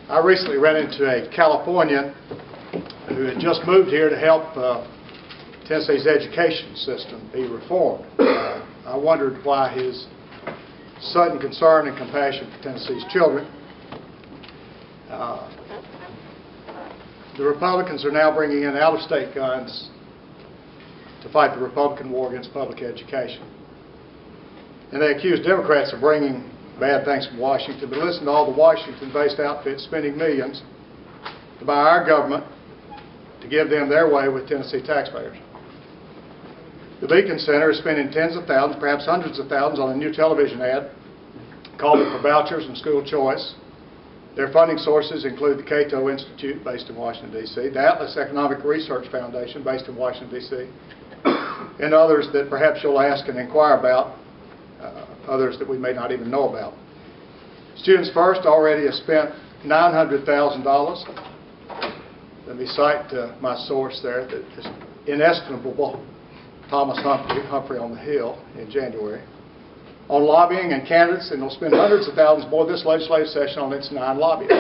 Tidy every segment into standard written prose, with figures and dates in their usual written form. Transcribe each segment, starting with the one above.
I recently ran into a Californian who had just moved here to help Tennessee's education system be reformed. I wondered why his sudden concern and compassion for Tennessee's children. The Republicans are now bringing in out-of-state guns to fight the Republican war against public education. And they accuse Democrats of bringing bad things from Washington, but listen to all the Washington-based outfits spending millions to buy our government to give them their way with Tennessee taxpayers. The Beacon Center is spending tens of thousands, perhaps hundreds of thousands on a new television ad calling for vouchers and school choice. Their funding sources include the Cato Institute, based in Washington, D.C., the Atlas Economic Research Foundation, based in Washington, D.C., and others that perhaps you'll ask and inquire about, others that we may not even know about. Students First already has spent $900,000. Let me cite my source there that is inestimable, Thomas Humphrey on the Hill in January, on lobbying and candidates, and they'll spend hundreds of thousands more this legislative session on its 9 lobbyists.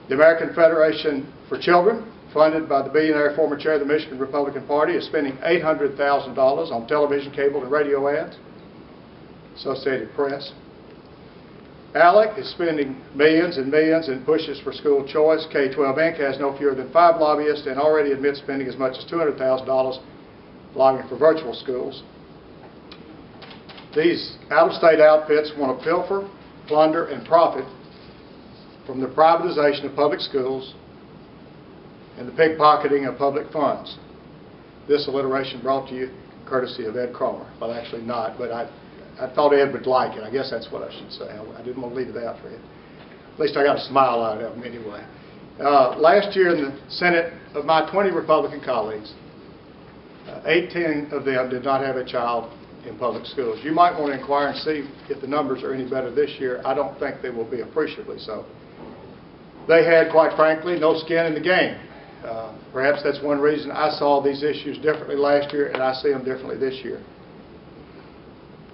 The American Federation for Children, funded by the billionaire former chair of the Michigan Republican Party, is spending $800,000 on television, cable, and radio ads. Associated Press. ALEC is spending millions and millions in pushes for school choice. K-12 Inc. has no fewer than 5 lobbyists and already admits spending as much as $200,000 lobbying for virtual schools. These out-of-state outfits want to pilfer, plunder, and profit from the privatization of public schools and the pickpocketing of public funds. This alliteration brought to you courtesy of Ed Cromer. Well, actually not, but I thought Ed would like it. I guess that's what I should say. I didn't want to leave it out for Ed. At least I got a smile out of him anyway. Last year in the Senate, of my 20 Republican colleagues, 18 of them did not have a child in public schools. You might want to inquire and see if the numbers are any better this year. I don't think they will be appreciably so. They had, quite frankly, no skin in the game. Perhaps that's one reason I saw these issues differently last year, and I see them differently this year.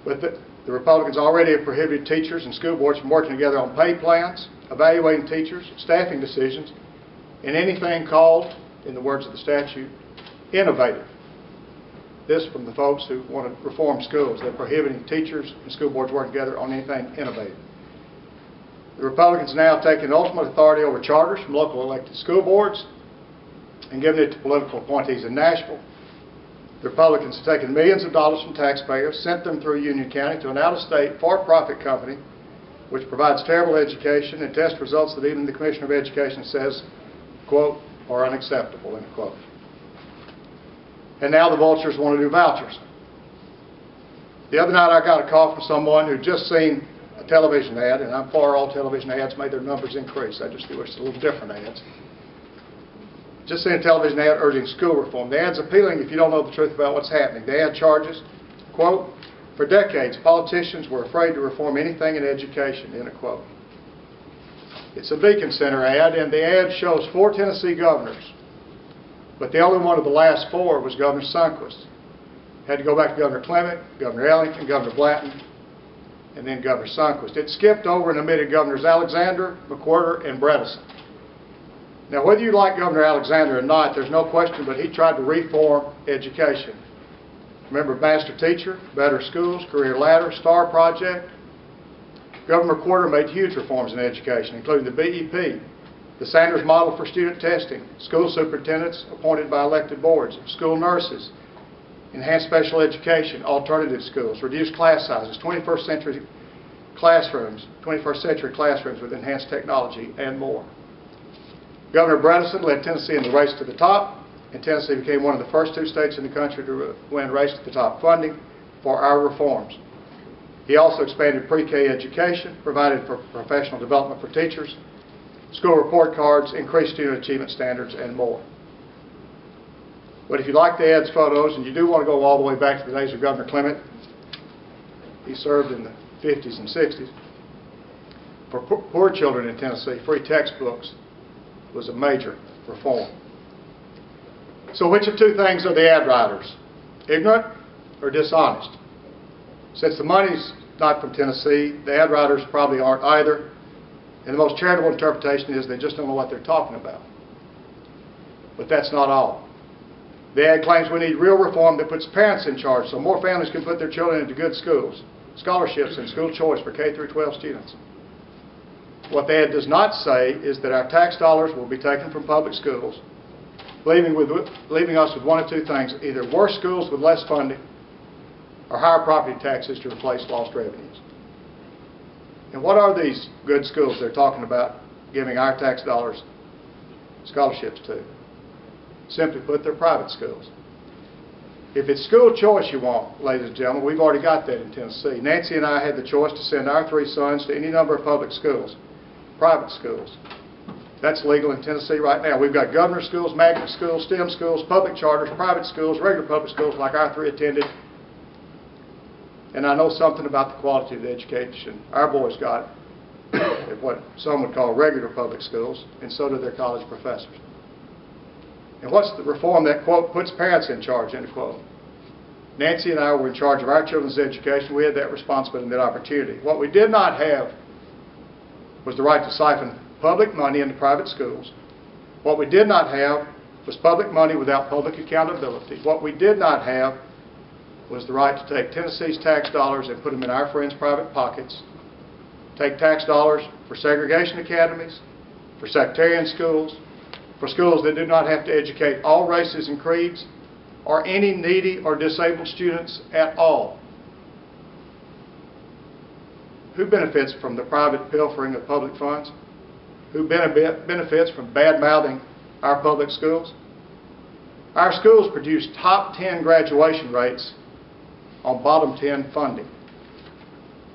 But the Republicans already have prohibited teachers and school boards from working together on pay plans, evaluating teachers, staffing decisions, and anything called, in the words of the statute, innovative. This from the folks who want to reform schools. They're prohibiting teachers and school boards working together on anything innovative. The Republicans now have taken ultimate authority over charters from local elected school boards and given it to political appointees in Nashville. The Republicans have taken millions of dollars from taxpayers, sent them through Union County to an out-of-state for-profit company which provides terrible education and test results that even the Commissioner of Education says, quote, are unacceptable, end quote. And now the Vultures want to do vouchers. The other night I got a call from someone who'd just seen a television ad, and I'm for all television ads made their numbers increase. I just wish it was a little different ads. Just seen a television ad urging school reform. The ad's appealing if you don't know the truth about what's happening. The ad charges, quote, for decades politicians were afraid to reform anything in education, end quote. It's a Beacon Center ad, and the ad shows 4 Tennessee governors, but the only one of the last 4 was Governor Sundquist. Had to go back to Governor Clement, Governor Ellington, Governor Blanton, and then Governor Sundquist. It skipped over and omitted Governors Alexander, McWherter, and Bredesen. Now, whether you like Governor Alexander or not, there's no question, but he tried to reform education. Remember Master Teacher, Better Schools, Career Ladder, STAR Project. Governor McWherter made huge reforms in education, including the BEP, the Sanders Model for Student Testing, school superintendents appointed by elected boards, school nurses, enhanced special education, alternative schools, reduced class sizes, 21st century classrooms with enhanced technology, and more. Governor Bredesen led Tennessee in the race to the top, and Tennessee became one of the first 2 states in the country to win race to the top funding for our reforms. He also expanded pre-K education, provided for professional development for teachers, school report cards, increased student achievement standards, and more. But if you like the ad's photos, and you do want to go all the way back to the days of Governor Clement, he served in the 50s and 60s. For poor children in Tennessee, free textbooks was a major reform. So which of 2 things are the ad writers? Ignorant or dishonest? Since the money's not from Tennessee, the ad writers probably aren't either, And the most charitable interpretation is they just don't know what they're talking about. But that's not all. The ad claims we need real reform that puts parents in charge so more families can put their children into good schools, scholarships, and school choice for K through 12 students. What the ad does not say is that our tax dollars will be taken from public schools, leaving us with one of two things: either worse schools with less funding or higher property taxes to replace lost revenues. And what are these good schools they're talking about giving our tax dollars scholarships to? Simply put, they're private schools. If it's school choice you want, ladies and gentlemen, we've already got that in Tennessee. Nancy and I had the choice to send our 3 sons to any number of public schools, private schools. That's legal in Tennessee right now. We've got governor schools, magnet schools, STEM schools, public charters, private schools, regular public schools like our 3 attended. And I know something about the quality of the education our boys got at what some would call regular public schools, and so do their college professors. And what's the reform that, quote, puts parents in charge, end quote? Nancy and I were in charge of our children's education. We had that responsibility and that opportunity. What we did not have was the right to siphon public money into private schools. What we did not have was public money without public accountability. What we did not have was the right to take Tennessee's tax dollars and put them in our friends' private pockets, take tax dollars for segregation academies, for sectarian schools, for schools that do not have to educate all races and creeds, or any needy or disabled students at all. Who benefits from the private pilfering of public funds? Who benefits from bad-mouthing our public schools? Our schools produce top 10 graduation rates on bottom 10 funding.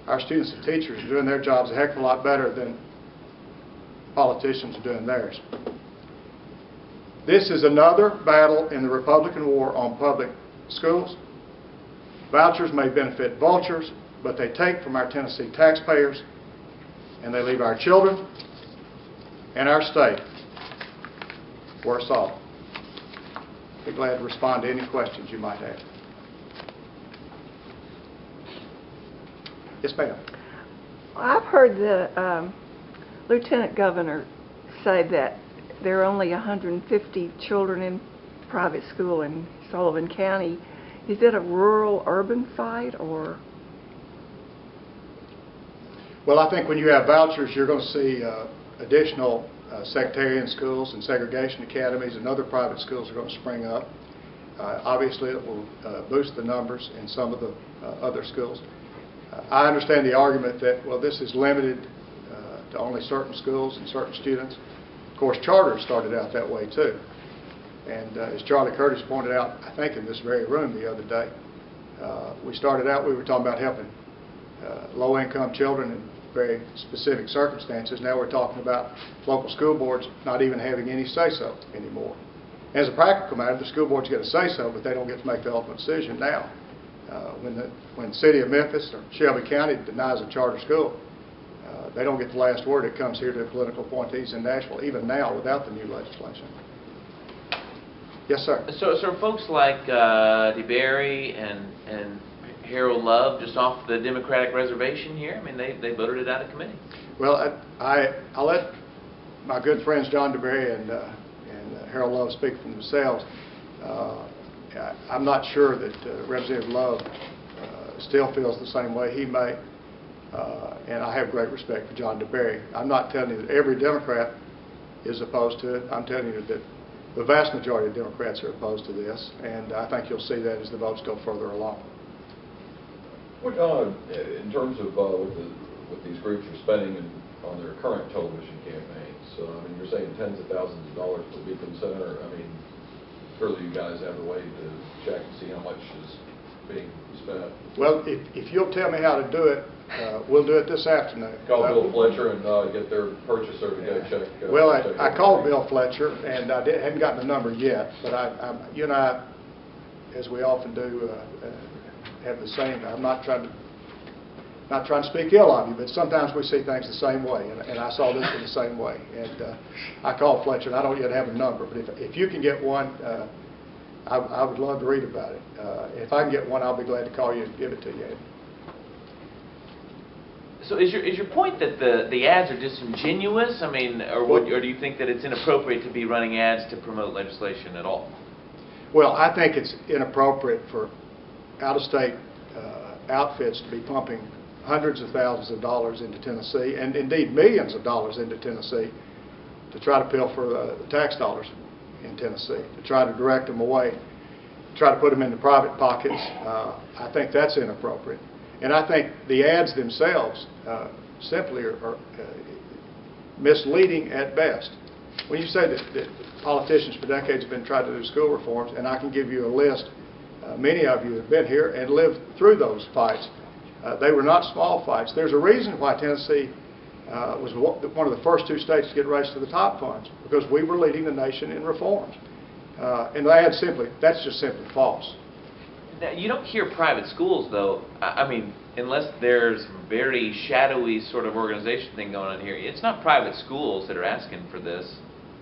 Our students and teachers are doing their jobs a heck of a lot better than politicians are doing theirs. This is another battle in the Republican war on public schools. Vouchers may benefit vultures, but they take from our Tennessee taxpayers, and they leave our children and our state worse off. I'd be glad to respond to any questions you might have. Yes, ma'am. I've heard the Lieutenant Governor say that there are only 150 children in private school in Sullivan County. Is it a rural-urban fight, or? Well, I think when you have vouchers, you're going to see additional sectarian schools and segregation academies and other private schools are going to spring up. Obviously, it will boost the numbers in some of the other schools. I understand the argument that, well, this is limited to only certain schools and certain students. Of course, charters started out that way too. And as Charlie Curtis pointed out, I think in this very room the other day, we started out, we were talking about helping low-income children in very specific circumstances. Now we're talking about local school boards not even having any say-so anymore. As a practical matter, the school boards get a say-so, but they don't get to make the ultimate decision now. When the city of Memphis or Shelby County denies a charter school, they don't get the last word. It comes here to political appointees in Nashville, even now without the new legislation. Yes, sir. So folks like DeBerry and Harold Love just off the Democratic reservation here? I mean, they voted it out of committee. Well, I'll let my good friends John DeBerry and Harold Love speak for themselves. I'm not sure that Representative Love still feels the same way he may, and I have great respect for John DeBerry. I'm not telling you that every Democrat is opposed to it. I'm telling you that the vast majority of Democrats are opposed to this, and I think you'll see that as the votes go further along. Well, in terms of what these groups are spending on their current television campaigns, I mean, you're saying tens of thousands of dollars per Beacon Center. I mean, surely you guys have a way to check and see how much is being spent. Well, if you'll tell me how to do it, we'll do it this afternoon. Call Bill Fletcher and get their purchaser to go check. Well, I called Bill Fletcher, and I hadn't gotten the number yet, but you and I, as we often do, have the same. I'm not trying to speak ill of you, but sometimes we see things the same way, and I saw this in the same way. And I called Fletcher, and I don't yet have a number, but if you can get one, I would love to read about it. If I can get one, I'll be glad to call you and give it to you. So is your point that the ads are disingenuous? I mean, or do you think that it's inappropriate to be running ads to promote legislation at all? Well, I think it's inappropriate for out-of-state outfits to be pumping hundreds of thousands of dollars into Tennessee, and indeed millions of dollars into Tennessee, to try to pilfer the tax dollars in Tennessee, to try to direct them away, try to put them into private pockets. I think that's inappropriate. And I think the ads themselves simply are misleading at best. When you say that politicians for decades have been trying to do school reforms, and I can give you a list, many of you have been here and lived through those fights. They were not small fights. There's a reason why Tennessee was one of the first 2 states to get raised to the top funds, because we were leading the nation in reforms. And the ad that's just simply false. Now, you don't hear private schools, though. I mean, unless there's very shadowy sort of organization thing going on here. It's not private schools that are asking for this.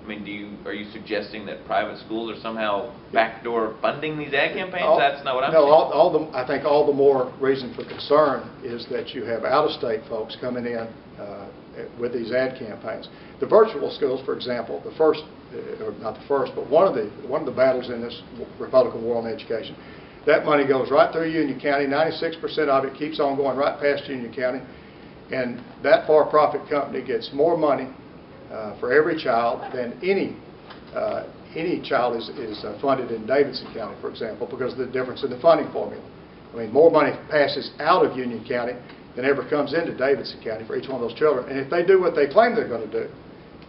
I mean, are you suggesting that private schools are somehow backdoor funding these ad campaigns? That's not what I'm saying. I think all the more reason for concern is that you have out-of-state folks coming in with these ad campaigns. The virtual schools, for example, or not the first, but one of the battles in this Republican war on education. That money goes right through Union County. 96% of it keeps on going right past Union County, and that for-profit company gets more money for every child than any child is funded in Davidson County, for example, because of the difference in the funding formula. I mean, more money passes out of Union County than ever comes into Davidson County for each one of those children. And if they do what they claim they're going to do,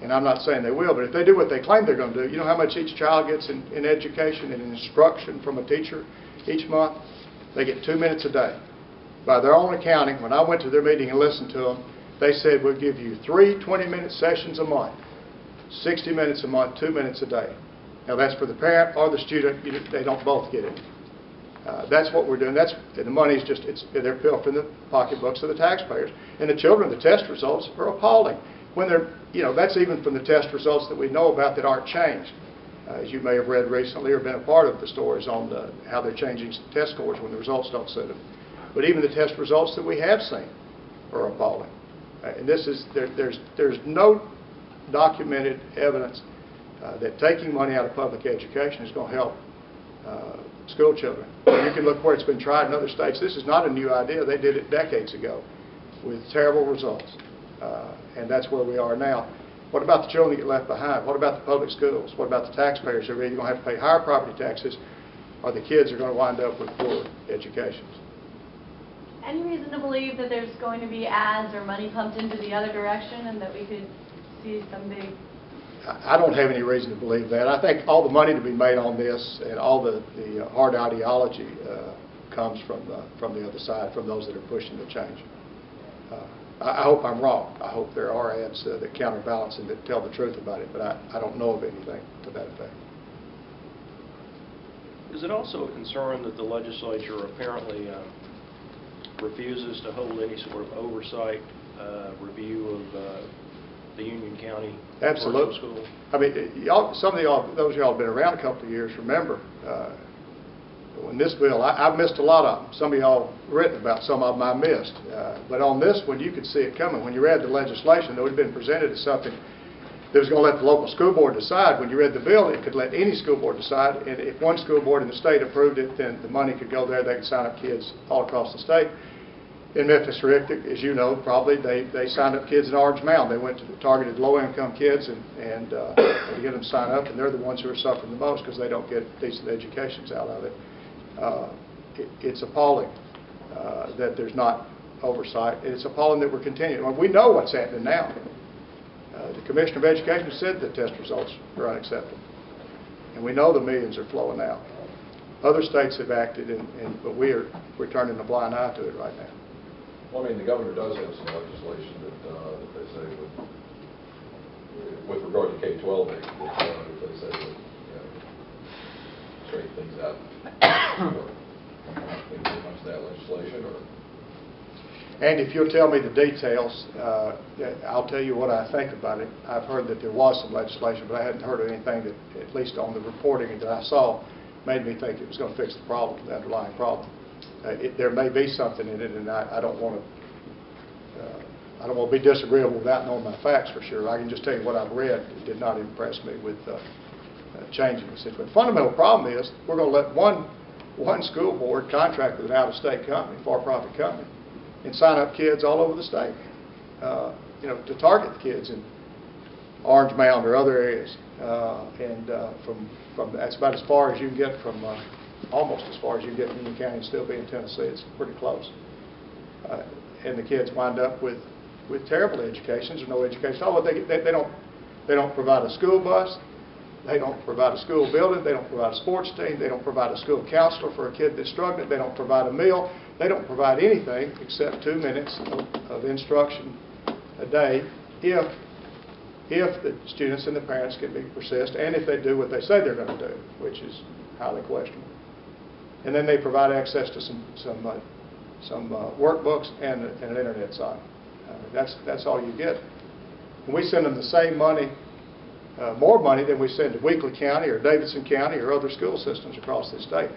and I'm not saying they will, but if they do what they claim they're going to do, you know how much each child gets in education and instruction from a teacher each month? They get 2 minutes a day. By their own accounting, when I went to their meeting and listened to them, they said, we'll give you 3 20-minute sessions a month, 60 minutes a month, 2 minutes a day. Now that's for the parent or the student. They don't both get it. That's what we're doing. The money's just, they're pilfering the pocketbooks of the taxpayers. And the children, the test results are appalling. When that's even from the test results that we know about that aren't changed. As you may have read recently or been a part of the stories on how they're changing test scores when the results don't suit them. But even the test results that we have seen are appalling. And there's no documented evidence that taking money out of public education is going to help school children. You can look where it's been tried in other states. This is not a new idea. They did it decades ago with terrible results. And that's where we are now. What about the children that get left behind? What about the public schools? What about the taxpayers who are either going to have to pay higher property taxes, or the kids are going to wind up with poor educations? Any reason to believe that there's going to be ads or money pumped into the other direction and that we could see some big... I don't have any reason to believe that. I think all the money to be made on this and all the hard ideology comes from the other side, from those that are pushing the change. I hope I'm wrong. I hope there are ads that counterbalance and that tell the truth about it, but I don't know of anything to that effect. Is it also a concern that the legislature apparently refuses to hold any sort of oversight review of the Union County Absolutely. School? I mean, some of y'all, those of y'all have been around a couple of years, remember when this bill, I've missed a lot of them. Some of y'all written about some of them I missed. But on this one, you could see it coming. When you read the legislation, it would have been presented as something that was going to let the local school board decide. When you read the bill, it could let any school board decide. And if one school board in the state approved it, then the money could go there. They could sign up kids all across the state. In Memphis, Rick, as you know, probably, they signed up kids in Orange Mound. They went to the targeted low-income kids and to get them signed up, and they're the ones who are suffering the most because they don't get decent educations out of it. It's appalling that there's not oversight. It's appalling that we're continuing. Well, we know what's happening now. The Commissioner of Education said the test results are unacceptable, and we know the millions are flowing out. Other states have acted, but we're turning a blind eye to it right now. Well, I mean, the governor does have some legislation that they say with regard to K-12, that they say would straighten things out. Think too much of that legislation, or? And if you'll tell me the details, I'll tell you what I think about it. I've heard that there was some legislation, but I hadn't heard of anything that, at least on the reporting that I saw, made me think it was going to fix the problem, the underlying problem. There may be something in it, and I don't want to I don't want to be disagreeable without knowing my facts for sure. I can just tell you what I've read. It did not impress me with changing the situation. The fundamental problem is we're going to let one school board contract with an out-of-state company, for-profit company, and sign up kids all over the state, to target the kids in Orange Mound or other areas. From that's about as far as you can get from, almost as far as you can get in Union County and still be in Tennessee. It's pretty close. And the kids wind up with terrible educations or no education. Oh, they don't provide a school bus. They don't provide a school building. They don't provide a sports team. They don't provide a school counselor for a kid that's struggling. They don't provide a meal. They don't provide anything except 2 minutes of instruction a day if the students and the parents can be persist and if they do what they say they're going to do, which is highly questionable. And then they provide access to some workbooks and an internet site. That's all you get. And we send them the same money, more money than we send to Weakley County or Davidson County or other school systems across the state.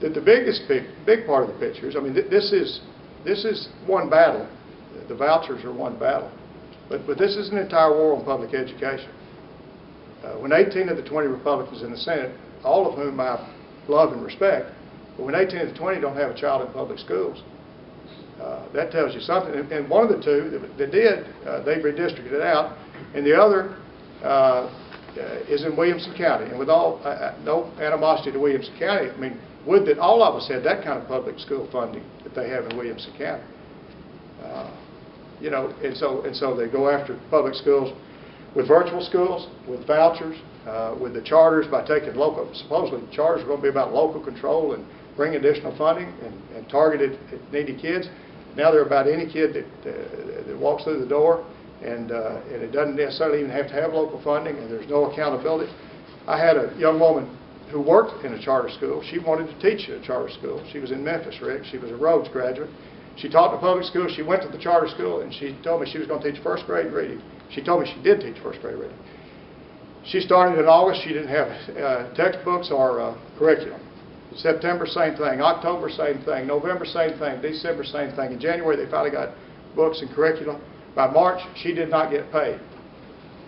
The biggest big part of the picture is, I mean, this is one battle. The vouchers are one battle, but this is an entire war on public education. When 18 of the 20 Republicans in the Senate, all of whom I love and respect, but when 18 of the 20 don't have a child in public schools, that tells you something. And one of the two that did, they redistricted it out, and the other is in Williamson County. And with all no animosity to Williamson County, I mean, would that all of us had that kind of public school funding that they have in Williamson County. And so they go after public schools with virtual schools, with vouchers, with the charters by taking local. Supposedly, the charters are going to be about local control and bring additional funding and targeted at needy kids. Now they're about any kid that walks through the door, and it doesn't necessarily even have to have local funding, and there's no accountability. I had a young woman who worked in a charter school. She wanted to teach at a charter school. She was in Memphis, Rick. She was a Rhodes graduate. She taught in a public school. She went to the charter school, and she told me she was going to teach first grade reading. She told me she did teach first grade reading. She started in August. She didn't have textbooks or curriculum. September, same thing. October, same thing. November, same thing. December, same thing. In January, they finally got books and curriculum. By March, she did not get paid.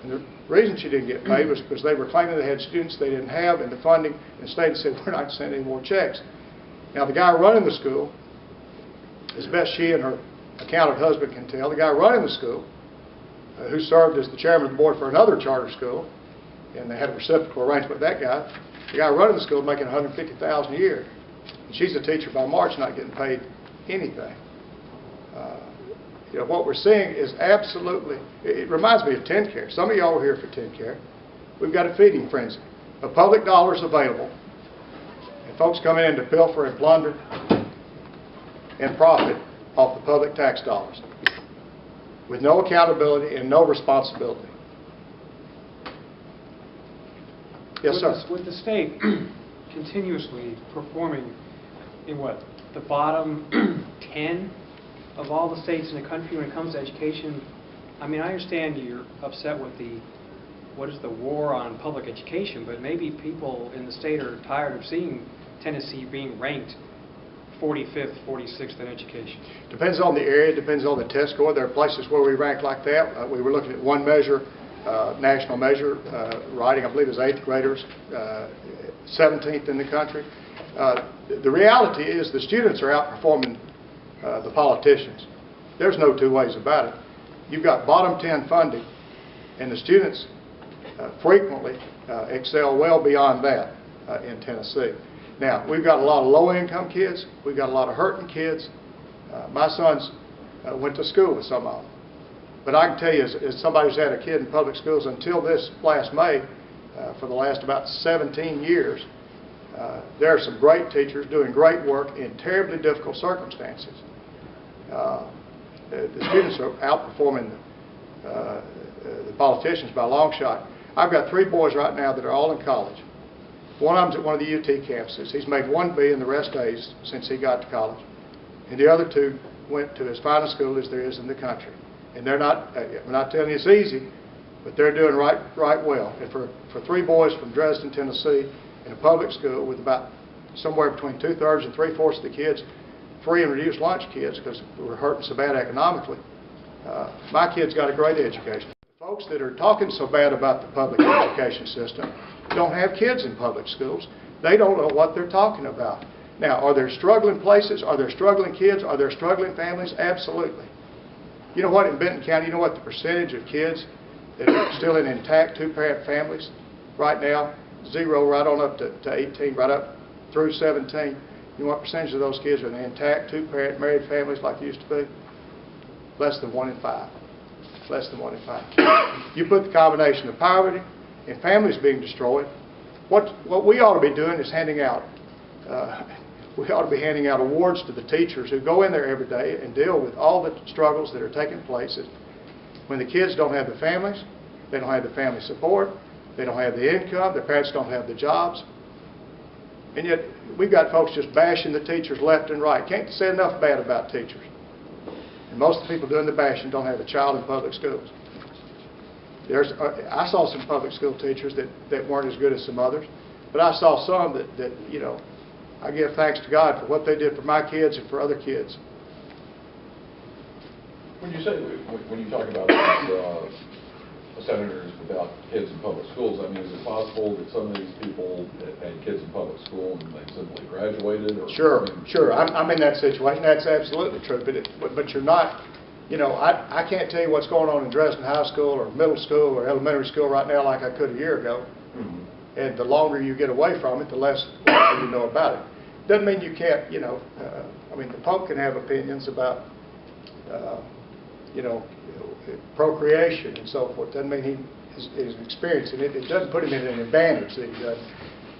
And the reason she didn't get paid was because they were claiming they had students they didn't have, and the funding, and the state said, we're not sending any more checks. Now, the guy running the school, as best she and her accountant husband can tell, the guy running the school, who served as the chairman of the board for another charter school, and they had a reciprocal arrangement with that guy, the guy running the school making $150,000 a year. And she's a teacher by March not getting paid anything. What we're seeing is absolutely, it reminds me of TNCare. Some of y'all are here for TNCare. We've got a feeding frenzy of public dollars available, and folks coming in to pilfer and plunder and profit off the public tax dollars with no accountability and no responsibility. Yes, sir. With the state continuously performing in the bottom 10 of all the states in the country when it comes to education, I mean, I understand you're upset with the war on public education, but maybe people in the state are tired of seeing Tennessee being ranked 45th, 46th in education. Depends on the area, depends on the test score. There are places where we rank like that. We were looking at one measure, national measure, writing, I believe it was 8th graders, 17th in the country. The reality is the students are outperforming the politicians. There's no two ways about it. You've got bottom 10 funding, and the students frequently excel well beyond that in Tennessee. Now, we've got a lot of low-income kids. We've got a lot of hurting kids. My sons went to school with some of them. But I can tell you, as somebody who's had a kid in public schools until this last May, for the last about 17 years, there are some great teachers doing great work in terribly difficult circumstances. The students are outperforming the politicians by a long shot. I've got 3 boys right now that are all in college. One of them's at one of the UT campuses. He's made 1 B in the rest A's since he got to college. And the other 2 went to as fine a school as there is in the country. And they're not, I'm not telling you it's easy, but they're doing right well. And for 3 boys from Bredesen, Tennessee, in a public school with about somewhere between 2/3 and 3/4 of the kids free and reduced lunch kids because we're hurting so bad economically. My kids got a great education. Folks that are talking so bad about the public education system don't have kids in public schools. They don't know what they're talking about. Now, are there struggling places? Are there struggling kids? Are there struggling families? Absolutely. You know what, in Benton County, you know what the percentage of kids that are still in intact two-parent families right now? 0 right on up to 18, right up through 17. You know what percentage of those kids are in intact two-parent married families like they used to be? Less than 1 in 5. Less than 1 in 5. You put the combination of poverty and families being destroyed, what we ought to be doing is handing out awards to the teachers who go in there every day and deal with all the struggles that are taking place. When the kids don't have the families, they don't have the family support, they don't have the income, their parents don't have the jobs. And yet, we've got folks just bashing the teachers left and right. Can't say enough bad about teachers. And most of the people doing the bashing don't have a child in public schools. I saw some public school teachers that weren't as good as some others, but I saw some that you know, I give thanks to God for what they did for my kids and for other kids. When you talk about these senators without kids in public schools, I mean, is it possible that some of these people had kids in public school and they simply graduated? Or, Sure, I mean, sure. I'm in that situation. That's absolutely true. But you're not. You know, I can't tell you what's going on in Dresden High School or middle school or elementary school right now like I could a year ago. Mm-hmm. And the longer you get away from it, the less you know about it. Doesn't mean you can't, you know, I mean, the Pope can have opinions about, you know, procreation and so forth. Doesn't mean he is experiencing it. It doesn't put him in an advantage that he doesn't,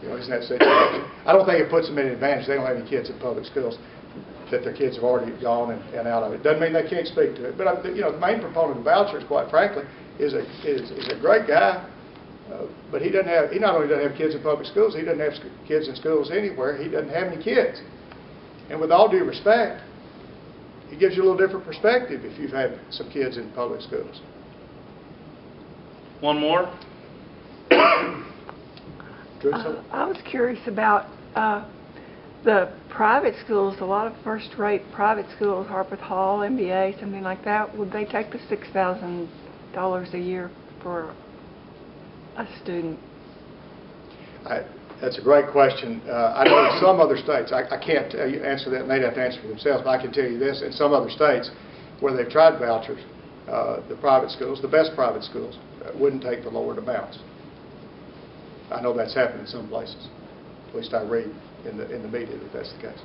you know, isn't that situation? I don't think it puts them in an advantage. They don't have any kids in public schools, that their kids have already gone and out of it. Doesn't mean they can't speak to it. But, you know, the main proponent of vouchers, quite frankly, is a great guy. But he not only doesn't have kids in public schools, he doesn't have kids in schools anywhere. He doesn't have any kids. And with all due respect, it gives you a little different perspective if you've had some kids in public schools. One more? I was curious about the private schools. A lot of first-rate private schools, Harpeth Hall, MBA, something like that. Would they take the $6,000 a year for a student? That's a great question. I know in some other states, I can't answer that, and they'd have to answer for themselves, but I can tell you this, in some other states where they've tried vouchers, the private schools, the best private schools, wouldn't take the lowered amounts. I know that's happened in some places. At least I read in the media that that's the case.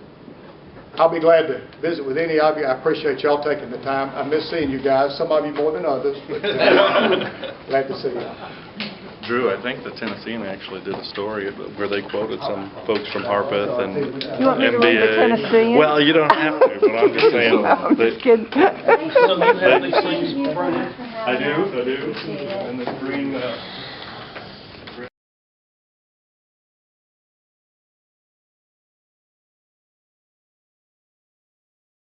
I'll be glad to visit with any of you. I appreciate y'all taking the time. I miss seeing you guys, some of you more than others, but glad to see you. Drew, I think the Tennessean actually did a story where they quoted some folks from Harpeth and You want me to read the Tennessean? Well, you don't have to, but I'm just saying. No, I'm just kidding. I do. And this green